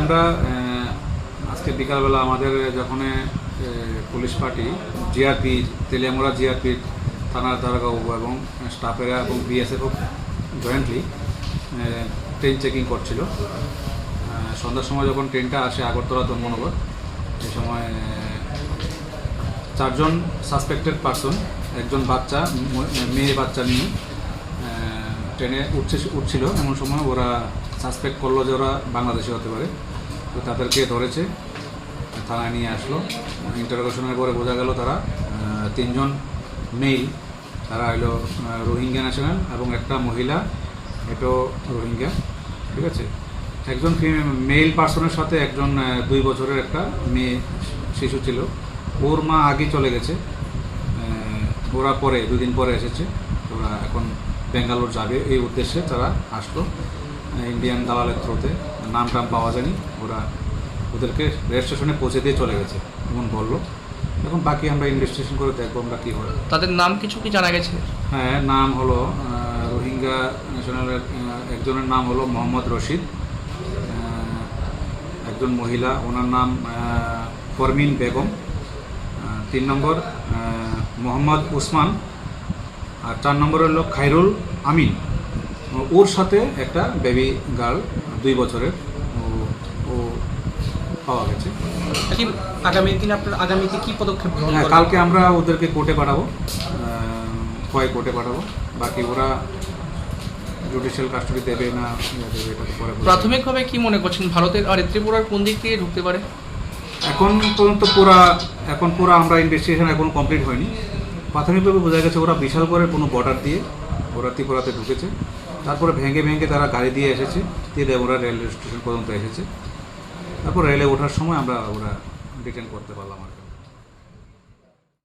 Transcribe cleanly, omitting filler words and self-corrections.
আমরা আজকে বিকালবেলা আমাদের যখন police party GRP Teliamura GRP থানার দারোগাবাবু এবং স্টাফেরা এবং বিএসএফও জয়েন্টলি ট্রেন চেকিং করছিল। সন্ধ্যার সময় যখন ট্রেনটা আসে আগরতলা ধর্মনগর, এই সময় 4 জন সাসপেক্টেড পারসন, একজন বাচ্চা মেয়ে বাচ্চা নিয়ে ট্রেনে উঠছিল। এমন সময় ওরা সাসপেক্ট করলো যে ওরা বাংলাদেশি হতে পারে, তো তাদেরকে ধরেছে, থানায় নিয়ে আসলো। ইন্টারোগেশনের পরে বোঝা গেল তারা 3 জন মেল, তারা হলো রোহিঙ্গা ন্যাশনাল এবং একটা মহিলা, এটাও রোহিঙ্গা। ঠিক আছে, একজন মেল পার্সনের সাথে একজন 2 বছরের একটা মেয়ে শিশু ছিল। ওর মা আগে চলে গেছে, ওরা পরে 2 দিন পরে এসেছে। ওরা এখন বেঙ্গালোর যাবে, এই উদ্দেশ্যে তারা আসলো ইন্ডিয়ান দালালের থ্রুতে। নাম টাম পাওয়া যায়নি, ওরা ওদেরকে রেল স্টেশনে পৌঁছে দিয়ে চলে গেছে এমন বললো। এখন বাকি আমরা ইনভেস্টিগেশন করে দেখবো আমরা কী হয়। তাদের নাম কিছু কি জানা গেছে? হ্যাঁ, নাম হলো রোহিঙ্গা ন্যাশনালের একজনের নাম হলো মোহাম্মদ রশিদ, একজন মহিলা, ওনার নাম ফরমিন বেগম। 3 নম্বর মোহাম্মদ উসমান, আর 4 নম্বর হলো খাইরুল আমিন। ওর সাথে একটা বেবি গার্ল 2 বছরের, ও পাওয়া গেছে। কি আগামীতে কি পদক্ষেপ গ্রহণ করবেন? কালকে আমরা ওদেরকে কোর্টে পাঠাবো, কোর্টে পাঠাবো। বাকি ওরা জুডিশিয়াল কাস্টডি দেবে না দেবে এটা পরে। প্রাথমিকভাবে কি মনে করছেন ভারতের আর ত্রিপুরার কোন দিক থেকে ঢুকতে পারে? এখন পর্যন্ত পুরা আমরা ইনভেস্টিগেশন এখন কমপ্লিট হয়নি। প্রাথমিকভাবে বোঝা গেছে ওরা বিশাল করে কোনো বর্ডার দিয়ে ওরা ত্রিপুরাতে ঢুকেছে, তারপরে ভেঙে ভেঙে তারা গাড়ি দিয়ে এসেছে, দিয়ে ওরা রেল স্টেশন পর্যন্ত এসেছে। তারপর রেলে ওঠার সময় আমরা ওরা ডিটেন করতে পারলাম আর কি।